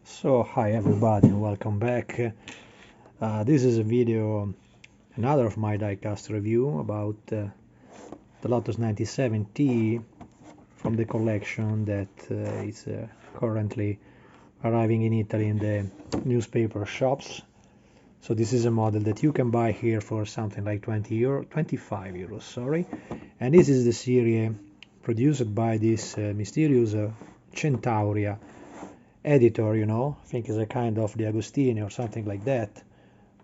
So hi everybody and welcome back. This is a video, another of my diecast review about the Lotus 97T from the collection that is currently arriving in Italy in the newspaper shops. So this is a model that you can buy here for something like 25 euros, sorry. And this is the series produced by this mysterious Centauria editor, I think is a kind of the Agostini or something like that,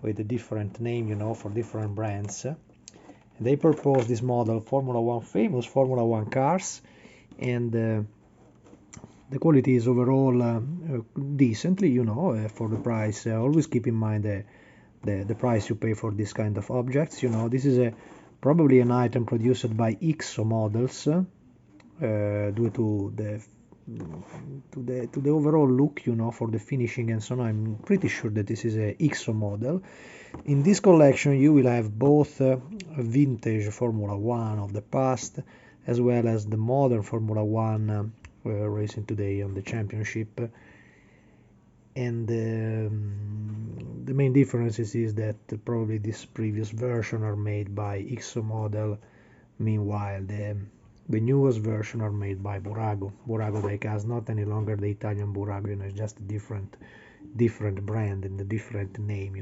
with a different name, for different brands. And they proposed this model, famous Formula One cars, and the quality is overall decently, for the price. Always keep in mind the price you pay for this kind of objects. This is probably an item produced by IXO models, due to the overall look, for the finishing and so on. I'm pretty sure that this is a IXO model. In this collection you will have both a vintage Formula One of the past as well as the modern Formula One racing today on the championship. And the main differences is that probably this previous version are made by IXO model, meanwhile the newest version are made by Burago diecast, not any longer the Italian Burago, it's just a different brand and a different name,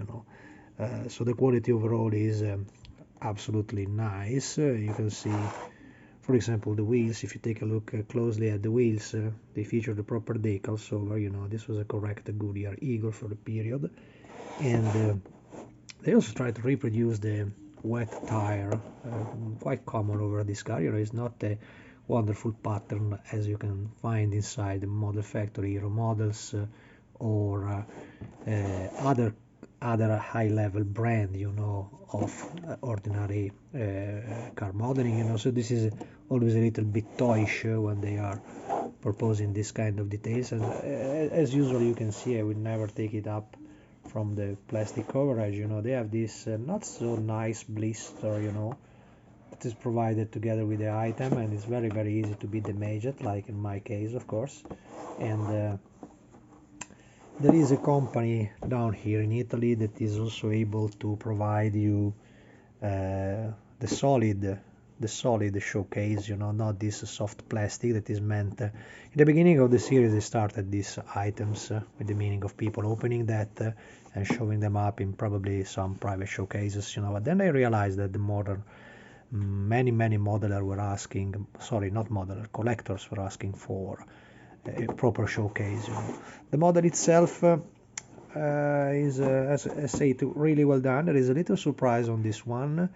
so the quality overall is absolutely nice. You can see, for example, the wheels. If you take a look closely at the wheels, they feature the proper decals over, this was a correct Goodyear Eagle for the period. And they also try to reproduce the wet tire, quite common over this car. It's not a wonderful pattern as you can find inside the Model Factory Hero models or other high-level brand, of ordinary car modeling, so this is always a little bit toyish when they are proposing this kind of details. And as usual, you can see I would never take it up from the plastic coverage. They have this not so nice blister, that is provided together with the item, and it's very easy to be damaged, like in my case, of course. And there is a company down here in Italy that is also able to provide you the solid showcase, not this soft plastic that is meant. In the beginning of the series, they started these items with the meaning of people opening that and showing them up in probably some private showcases, but then I realized that the modern many modelers were asking, sorry, not modeler, collectors were asking for a proper showcase. The model itself is, as I say, really well done. There is a little surprise on this one.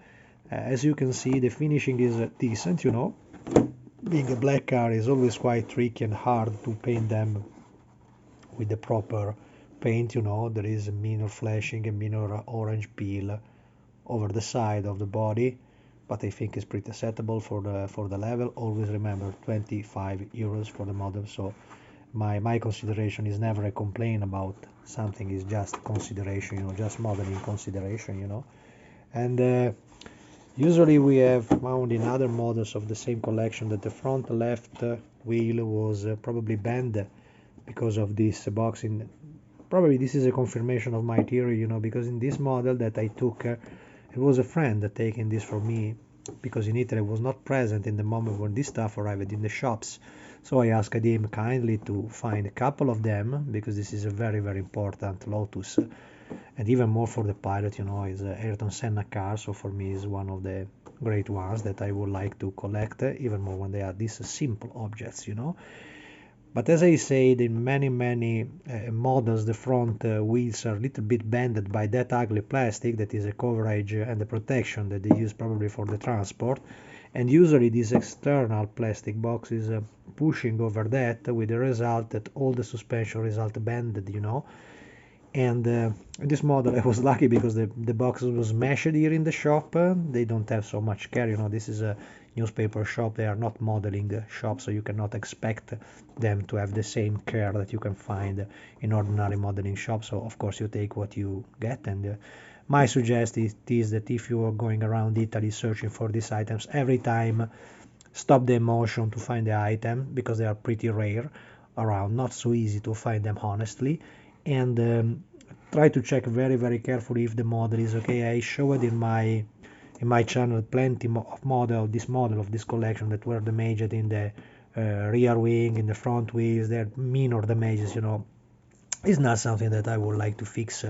As you can see, the finishing is decent. Being a black car is always quite tricky and hard to paint them with the proper paint. There is a minor flashing, a minor orange peel over the side of the body, but I think it's pretty acceptable for the level. Always remember 25 euros for the model, so my consideration is never a complaint about something, is just consideration, just modeling consideration. And usually we have found in other models of the same collection that the front left wheel was probably bent because of this boxing. Probably this is a confirmation of my theory, because in this model that I took, it was a friend taking this for me, because in Italy I was not present in the moment when this stuff arrived in the shops. So I asked him kindly to find a couple of them, because this is a very important Lotus, and even more for the pilot, is Ayrton Senna car. So for me is one of the great ones that I would like to collect, even more when they are these simple objects, But as I said, in many models, the front wheels are a little bit bended by that ugly plastic that is a coverage and the protection that they use probably for the transport. And usually this external plastic box is pushing over that, with the result that all the suspension result bended, And in this model I was lucky because the box was meshed here in the shop. They don't have so much care, this is a newspaper shop. They are not modeling shop, so you cannot expect them to have the same care that you can find in ordinary modeling shops. So of course you take what you get. And my suggestion is that if you are going around Italy searching for these items, every time stop the emotion to find the item, because they are pretty rare. around, not so easy to find them honestly. And try to check very very carefully if the model is okay. I showed in my channel plenty of model of this collection that were damaged in the rear wing, in the front wheels. They're minor damages, you know. It's not something that I would like to fix,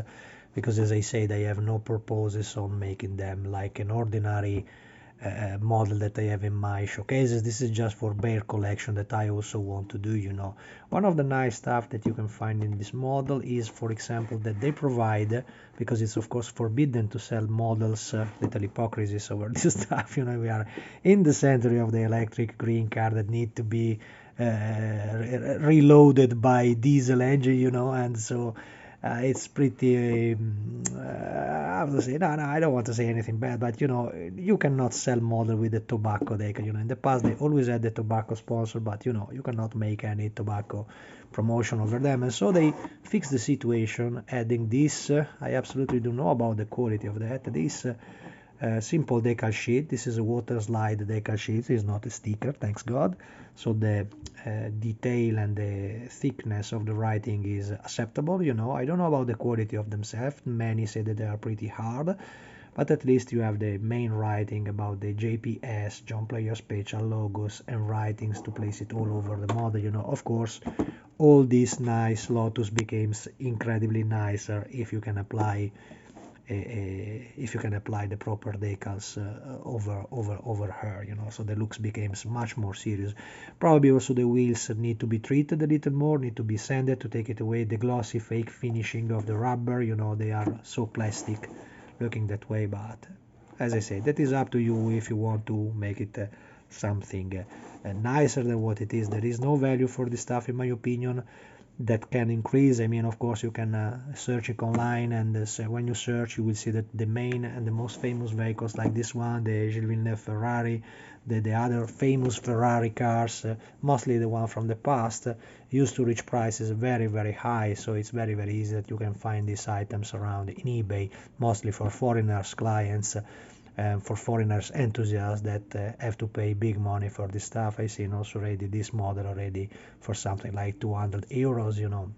because as I said, I have no purposes on making them like an ordinary model that I have in my showcases. This is just for bare collection that I also want to do, you know. One of the nice stuff that you can find in this model is, for example, that they provide, because it's of course forbidden to sell models, little hypocrisies over this stuff, you know. We are in the century of the electric green car that need to be reloaded by diesel engine, you know, and so it's pretty I have to say, no, I don't want to say anything bad, but you know, you cannot sell model with the tobacco decal. You know, in the past they always had the tobacco sponsor, but you know, you cannot make any tobacco promotion over them, and so they fixed the situation, adding this. I absolutely don't know about the quality of that. This simple decal sheet. This is a water slide decal sheet. It's not a sticker, thanks God. So the detail and the thickness of the writing is acceptable. You know, I don't know about the quality of themselves. Many say that they are pretty hard, but at least you have the main writing about the JPS, John Player Special logos and writings to place it all over the model. You know, of course, all this nice Lotus becomes incredibly nicer if you can apply the proper decals over her, you know, so the looks becomes much more serious. Probably also the wheels need to be treated a little more, need to be sanded to take it away the glossy fake finishing of the rubber, you know, they are so plastic looking that way. But as I say, that is up to you if you want to make it something nicer than what it is. There is no value for this stuff, in my opinion, that can increase. I mean, of course, you can search it online, and so when you search, you will see that the main and the most famous vehicles like this one, the Gilles Villeneuve Ferrari, the other famous Ferrari cars, mostly the one from the past, used to reach prices very, very high. So it's very, very easy that you can find these items around in eBay, mostly for foreigners, clients, for foreigners enthusiasts that have to pay big money for this stuff. I seen also already this model already for something like 200 euros, you know.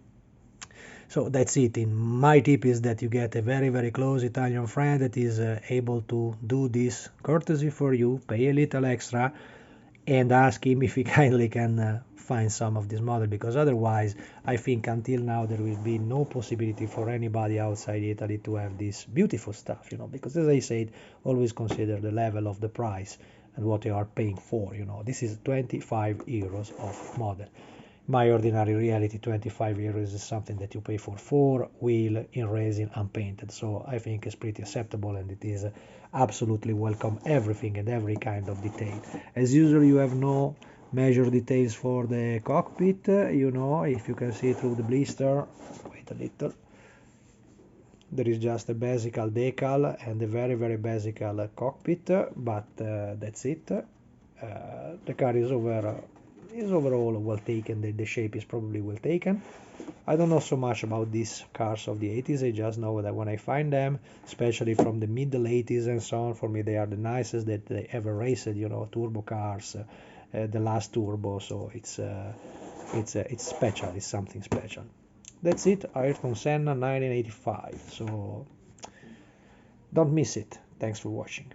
So that's it. In my tip is that you get a very, very close Italian friend that is able to do this courtesy for you, pay a little extra, and ask him if he kindly can find some of this model, because otherwise I think until now there will be no possibility for anybody outside Italy to have this beautiful stuff, you know, because as I said, always consider the level of the price and what you are paying for, you know. This is 25 euros of model. My ordinary reality, 25 euros is something that you pay for 4-wheel in resin unpainted. So I think it's pretty acceptable, and it is absolutely welcome everything and every kind of detail. As usual, you have no major details for the cockpit. You know, if you can see through the blister, wait a little. There is just a basic decal and a very, very basic cockpit, but that's it. The car is overall well taken. The shape is probably well taken. I don't know so much about these cars of the 80s. I just know that when I find them, especially from the middle 80s and so on, for me they are the nicest that they ever raced. You know, turbo cars, the last turbo. So it's special. It's something special. That's it. Ayrton Senna 1985. So don't miss it. Thanks for watching.